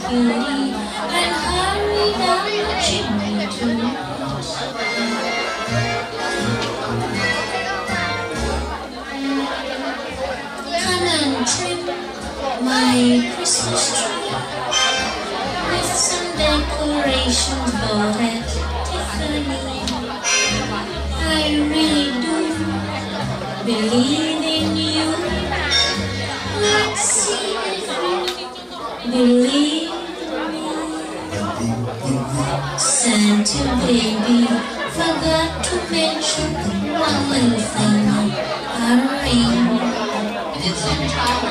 beauty and hurry down the chimney tonight. Come and trim my Christmas tree with some decorations bought at Tiffany. I really do believe in you. Let's see if you believe me. Santa baby forgot to mention one little thing, a ring.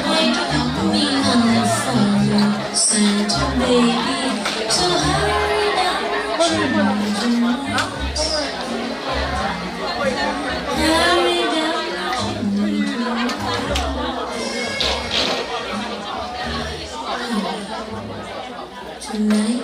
Wait for me on the phone, Santa baby, so hurry down tonight. Hurry down tonight.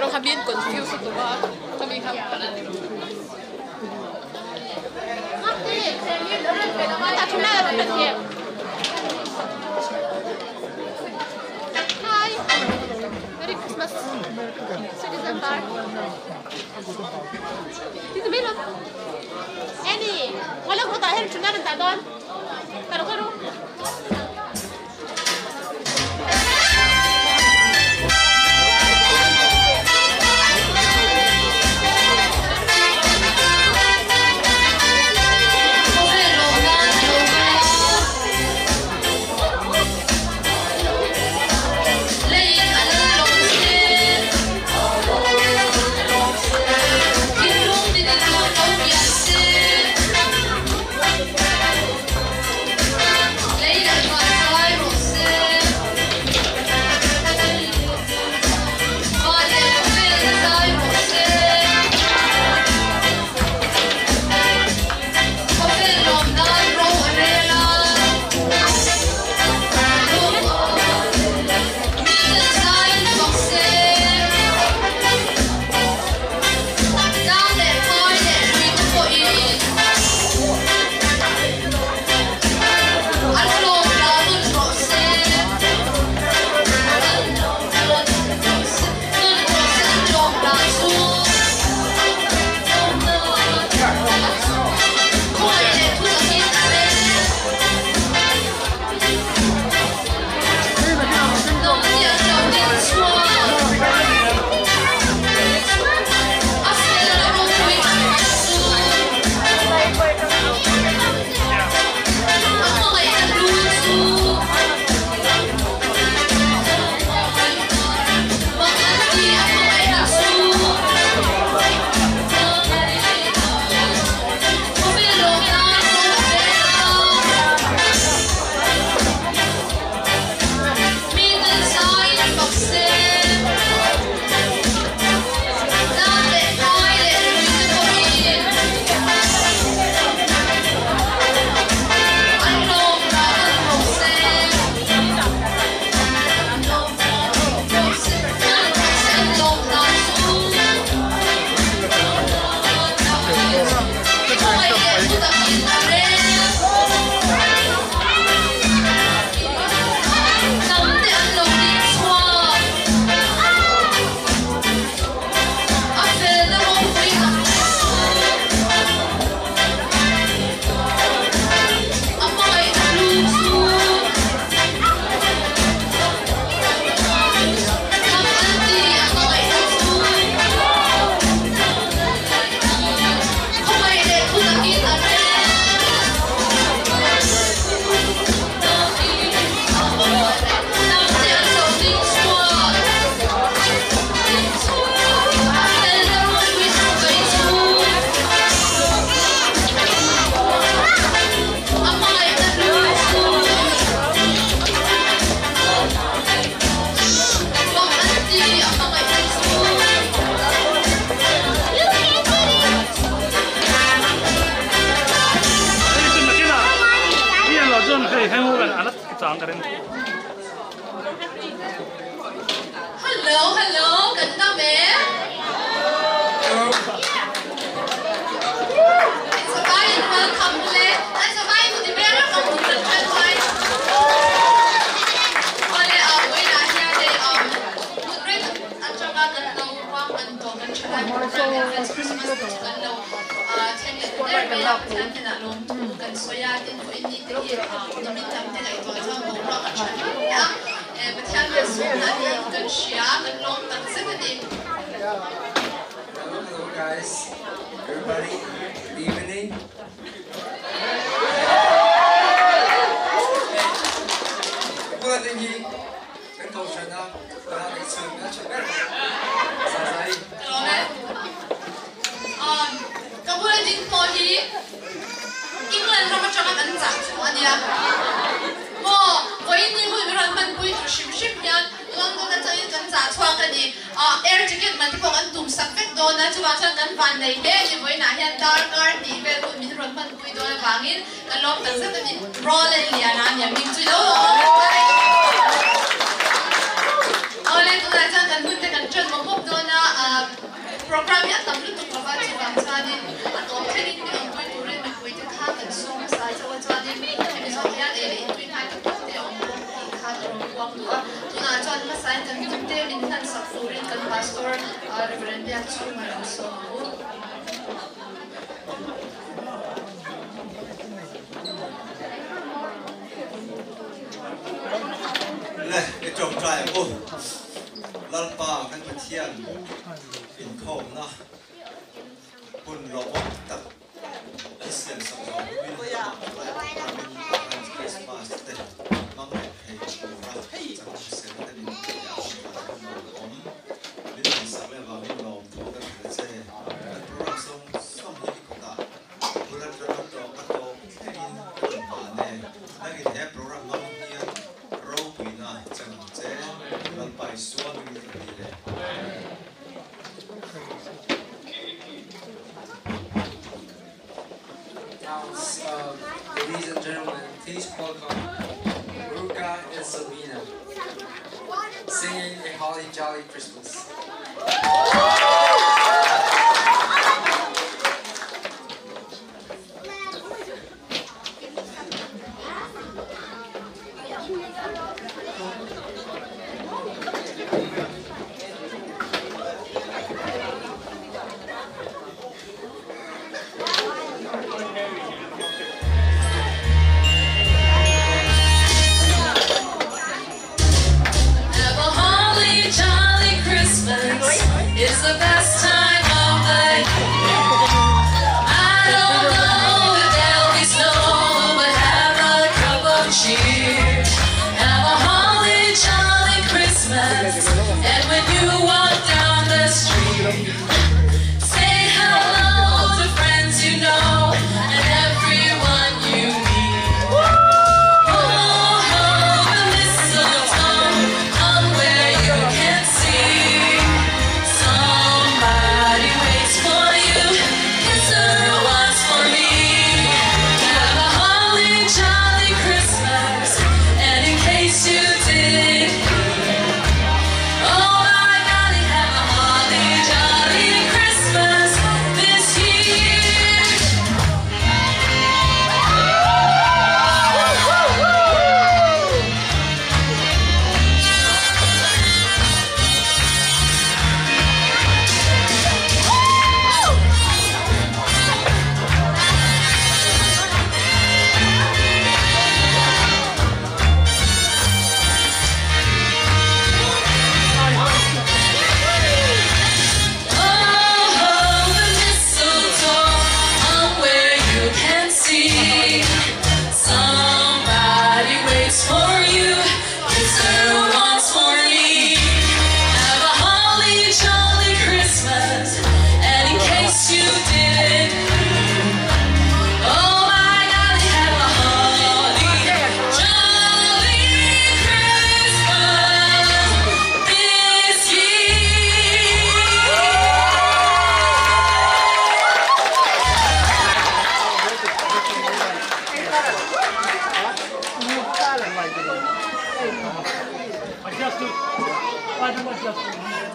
เราทำbien confusedสุดว่าทำbienครับHi Merry Christmas Citizen Park Dito Bilog Annie walang ko tayo na rin doon karo Later, sang ka rin. Hello, ganda me. Sabay, welcome ulit. Ay, sabay mo, di ba yan ang tulad ka doon? Ole, uy, nahiya din, mudrin, at saka gandang pang andong, at saka Christmas, gandang, tenget, there, kaya kaya tinalong tugan, so yatin ko ini tihi, dumitang tinay ito, ito ang mura, at saka, but yan, natin, gan siya, gandang, tagsagatin. Hello guys, everybody, good evening. Buat tinggi, kental sana, berada di sana, cepat. Selesai. Kabulan din po hi, England ramat ramat anjak semua dia. Mo, kau ini hui beran man hui tu ship yan, lang tu kan saya kan cakap kan ni, air ticket man tu kan tum sakit dona tu macam kan van day deh, ni hui nak yang dark card ni, beru min beran man hui dona bangin, kalau tak saya tu ni rolling liana ni, ming tu do. Oleh tu macam kan hui tu kan jen mengkop dona program yang tampil tu kawan tu bangsa ni, atau training ni orang hui turun min hui tu kan kan song saya cakap cakap ni, episode yang ini tu hai tu tu dia orang waktu tu nak jual masalah kan tu dia minta subfurin kan pastor Reverend dia tu mana so Leh, itu try aku. Lalpa kan petian, info na. Pun robot tak. Isian sama. Christmas deh. Mama hey, murah. Jangan sering tadi. Ini sampai bagi nom tu kan saya. Program som ini kota. Bulan atau ini lagi dia program nom ni Robina jangan saya lalpai suami ini dia. Ladies and gentlemen, please welcome Ruka and Sabina singing a Holly Jolly Christmas. It's the best time of the year. I don't know if there'll be snow, but have a cup of cheer. Have a holly jolly Christmas, and when you walk down the street, say hello to friends you know and everyone you meet. Oh, the mistletoe hung where you can see. Somebody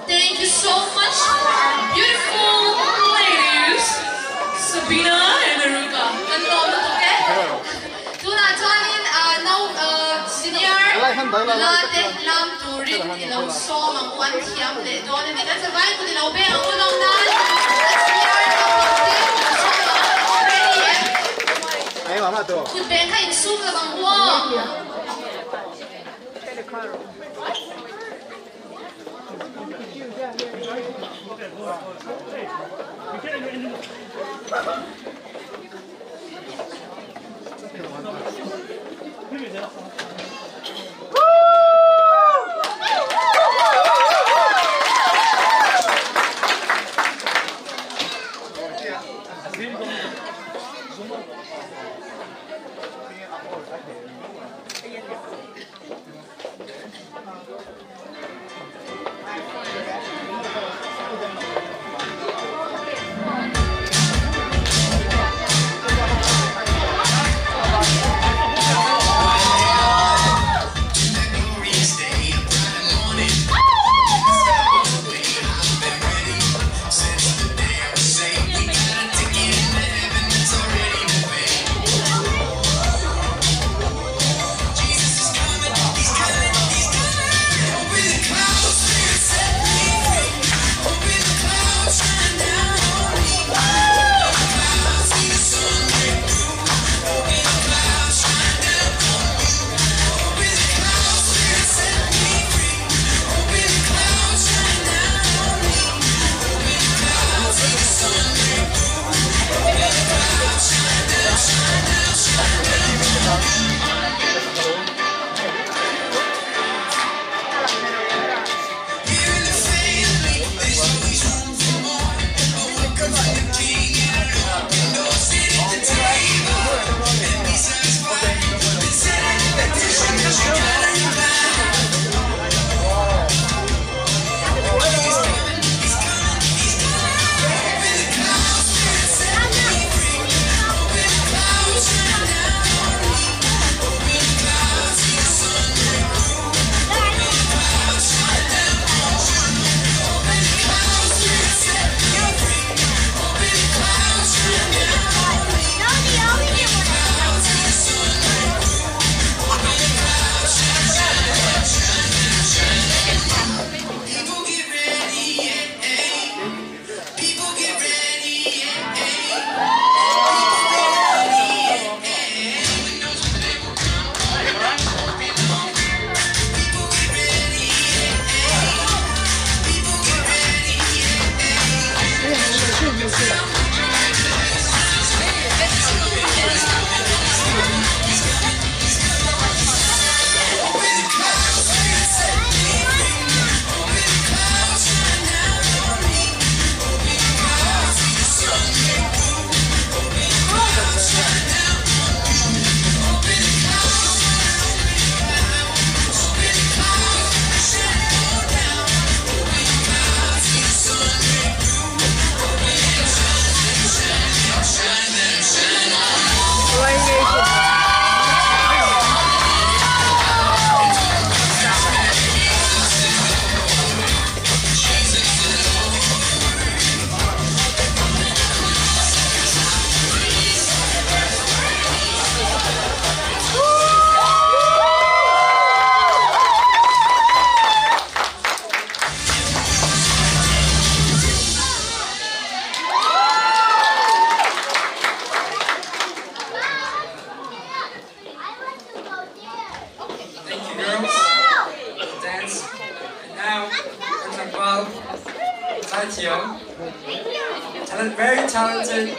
Thank you so much, beautiful ladies, Sabina and Aruka. Okay? Tunanin senior latte lam turin ilaw so mang wan tiam le don ni kan sabay ko dilaw be ang ulong nan senior Ay, mama to. kun ben ka insum la bang wo Very talented.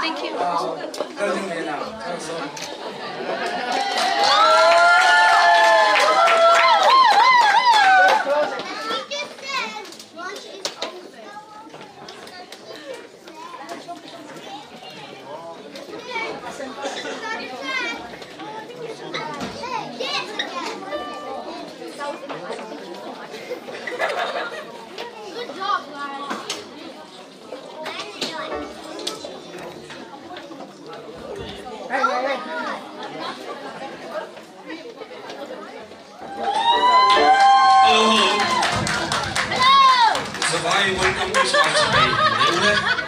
Thank you. Clothing man now. Good job, guys. Hey, hey, hey. Hi, welcome to Spotify. Udah.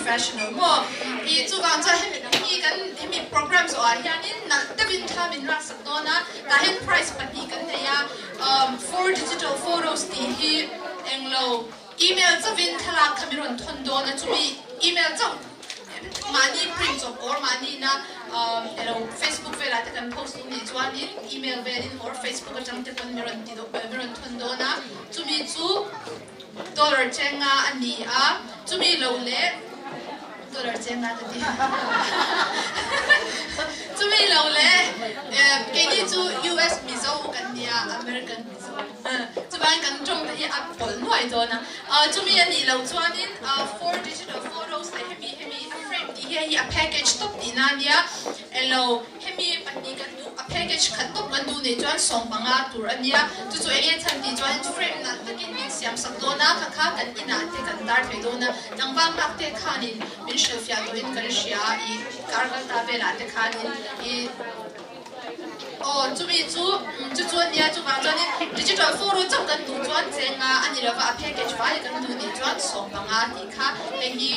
professional mo I chu gang cha hemi programs or hianin na tabin thamin rak sakdona ta hen price pati kan neya for digital photos ti hi englo email chavin thala khamiron thondo na chumi email chaw mani print of or mani na Facebook về lại kan post ni chuan in email về in or Facebook atang te kon miron ti do miron thun do na chumi chu dollar chenga ani a chumi lo le dollar chenga ti chumi lo le ke ni chu US mizo kan nia American mizo chuan kan trong te apple noi do na chumi ani lo chuan in 4 digital photos le hemi frame ti hi a package top dinania elo hemi pani kan du a package khat top kan du ne chuan som panga tur ania chu chu enge chan ti chuan frame na takin mix siam sak do na kha kan ina te kan dar thei do na nangwang nak te khanin min shelfia do in karishia I kargal ta bela te khanin I chumi chu chuan nia chu wang chuan digital photo chang kan du chuan chenga ani lawa a package vai kan du ni chuan som panga ti kha engi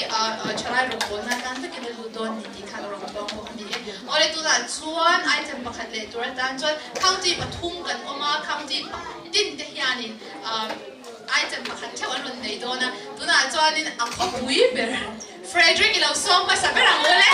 charai ro ko na kan takin du don ni ti kha ro ko ko mi ore tu la chuan item pakhat le tur tan chuan county pathum kan oma county din te hianin item pakhat thewan lon nei do na tu na chuan in a kho pui ber Frederick ilo song ma saberang ole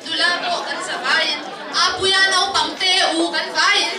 Dula po kan sa bayan. Apuya na upang teo kan bayan.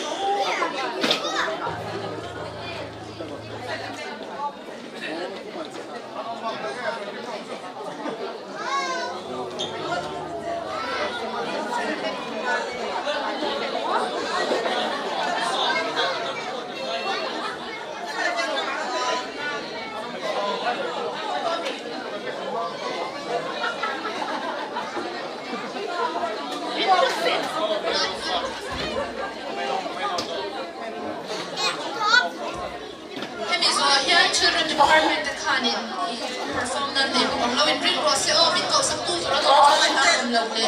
Children department the kanin perform nan ne ko lo in ring ro se o min ko sak tu ra ko mai ha kom lo le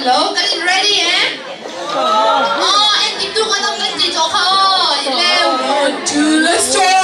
Hello, can you ready, eh? Oh, em tiếp tục ăn cái gì cho khơi? Lên, 1, 2, let's start.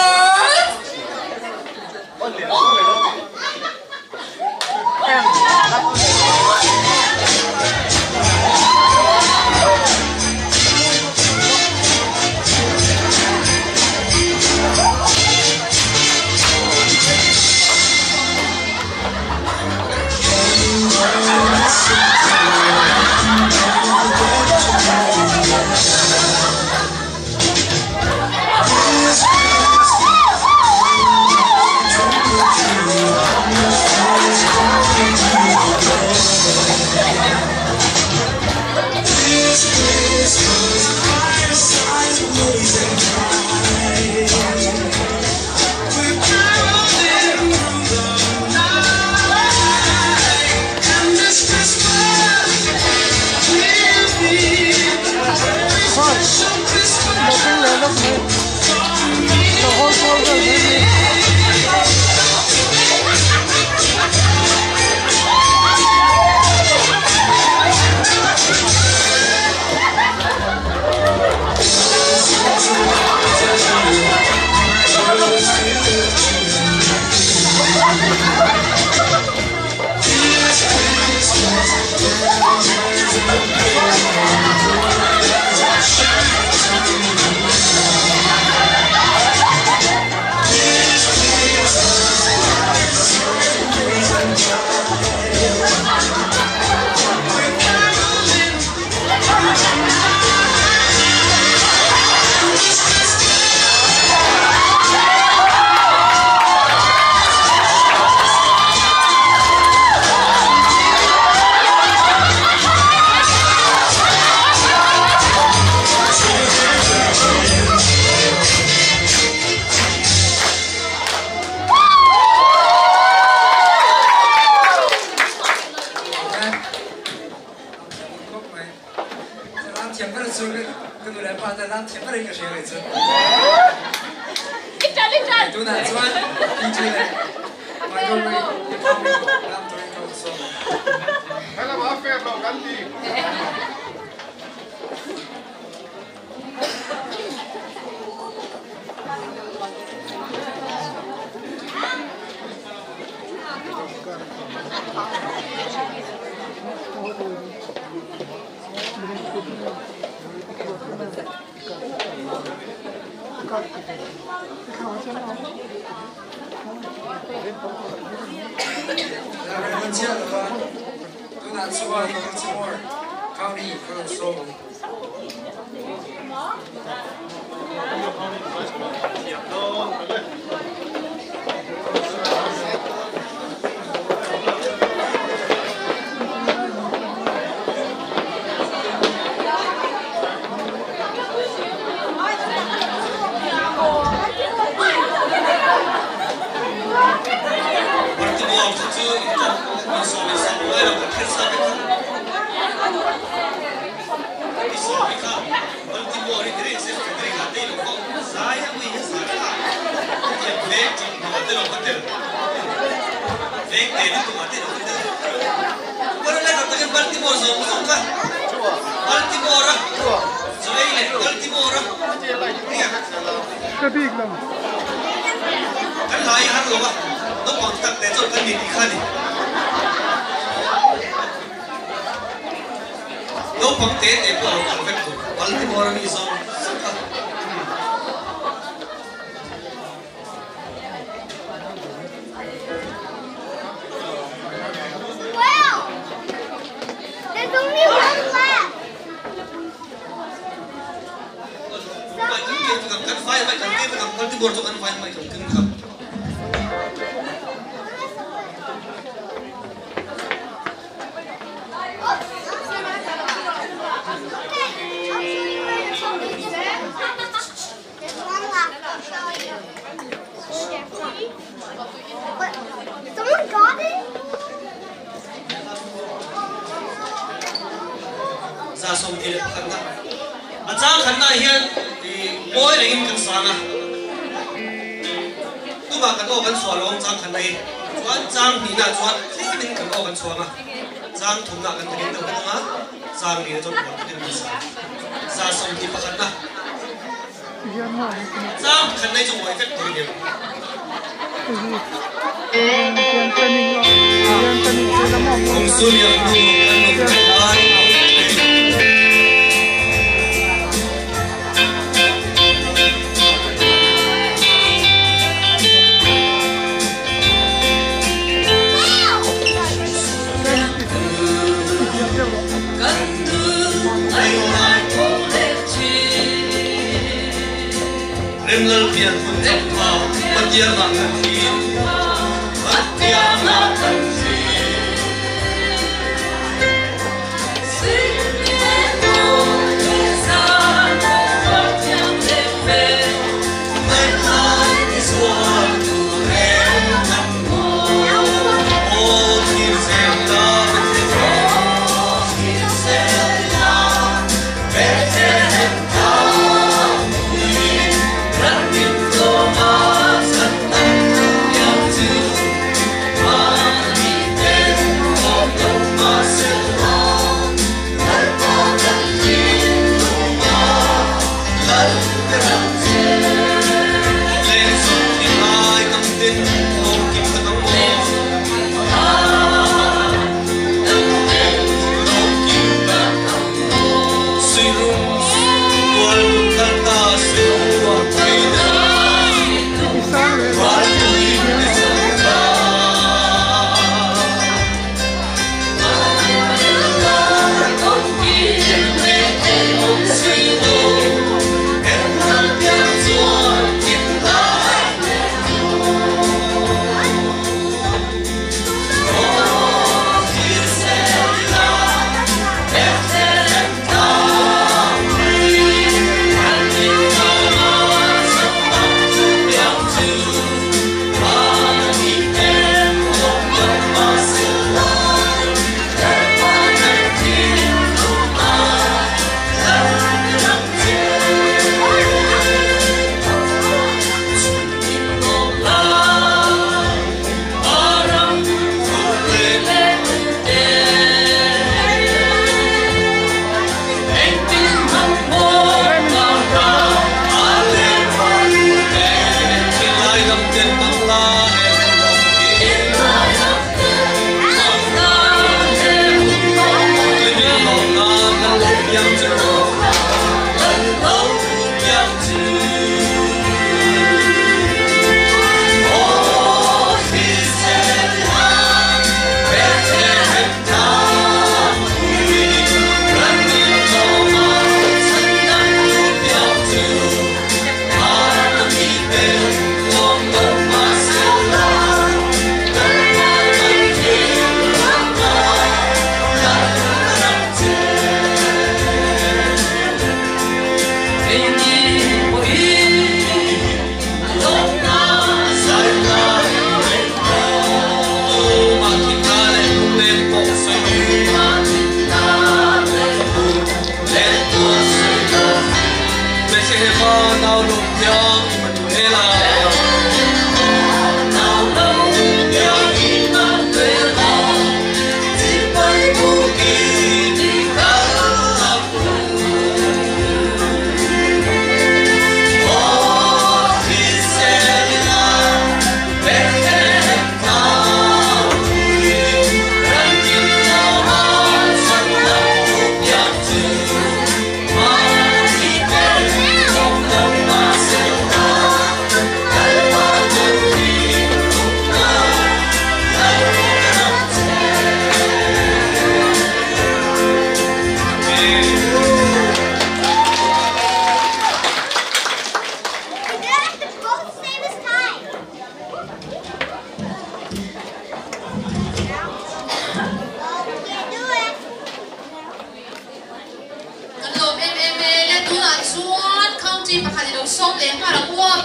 Giang thùng ngạc gần đến đâu cái đó Giang đi trong một cái gì Giang xong thì bắt na Giang khăn này trong một cái gì điểm Không xui liệm đủ ăn một cái đó Em lần tiền phun dọc vào bất kia bằng thần thiên bất kia là thần thiên xin nhé cô thế gian có tiếng đêm về mấy hai xuân thu em nằm ngủ ô thiên sẽ là ô thiên sẽ là bé thế em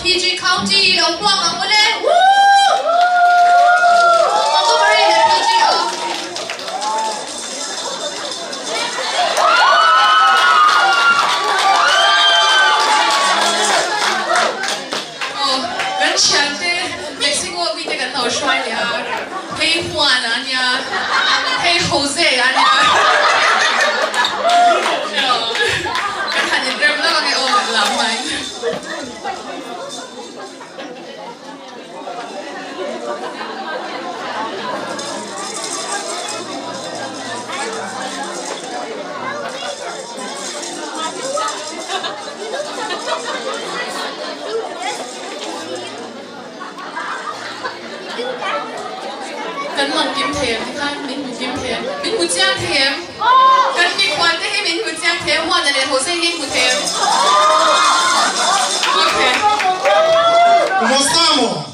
PG County, ông Quang ông có lên. Mexico 佢哋嘅頭帥呀，希華啊呀，希豪姐。cái anh nhá. Cái thằng nhìn rem đó cái ôm mình làm mày. Cần mong kiếm tiền hay không? Mình muốn kiếm tiền. Mình muốn trang tiền. Cần mình quan tới mình muốn trang tiền. Hoàn là hồ sơ mình muốn tiền. Ok. ¿Cómo estamos?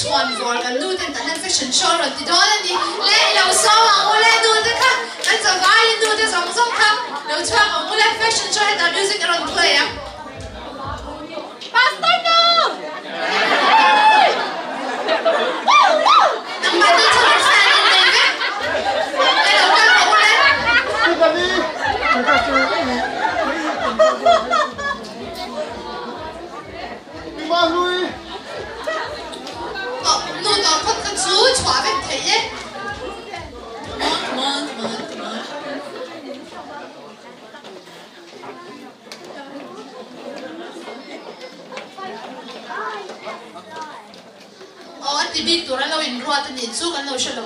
Chuan vor kan nu ten tan fashion show ron ti don ni le lo so ang ule nu te kha kan It's a violin do this on some come. No twang on all fashion show the music around play. Pastor no. Nang mati to stand in David. Hello ka ulit. No, no, put the two chua bên thấy ấy. Come on. Thì biết tụi nó lâu in ruột thì nhìn xuống cái lâu sẽ lâu.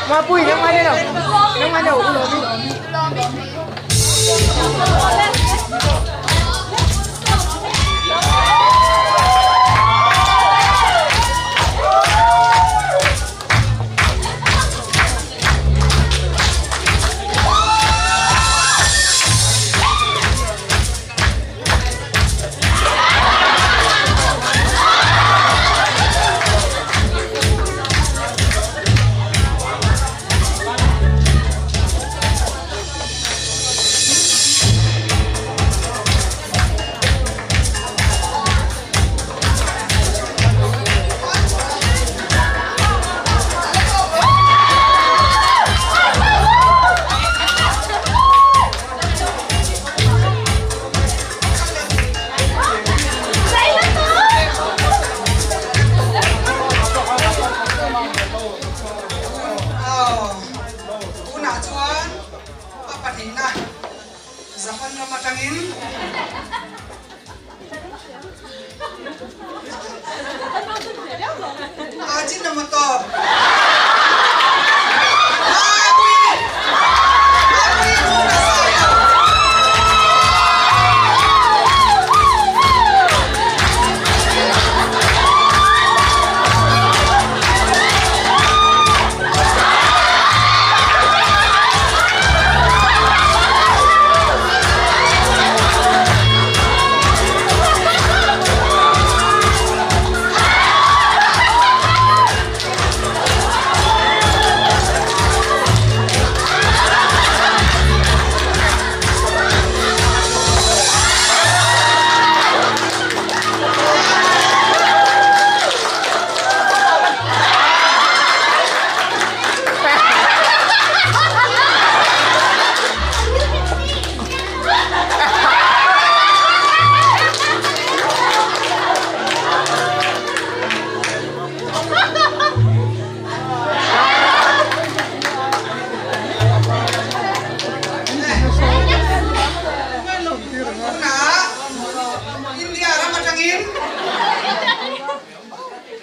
Mapui yang mana dah? Yang mana? Ulo.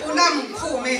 Unam khổ mì.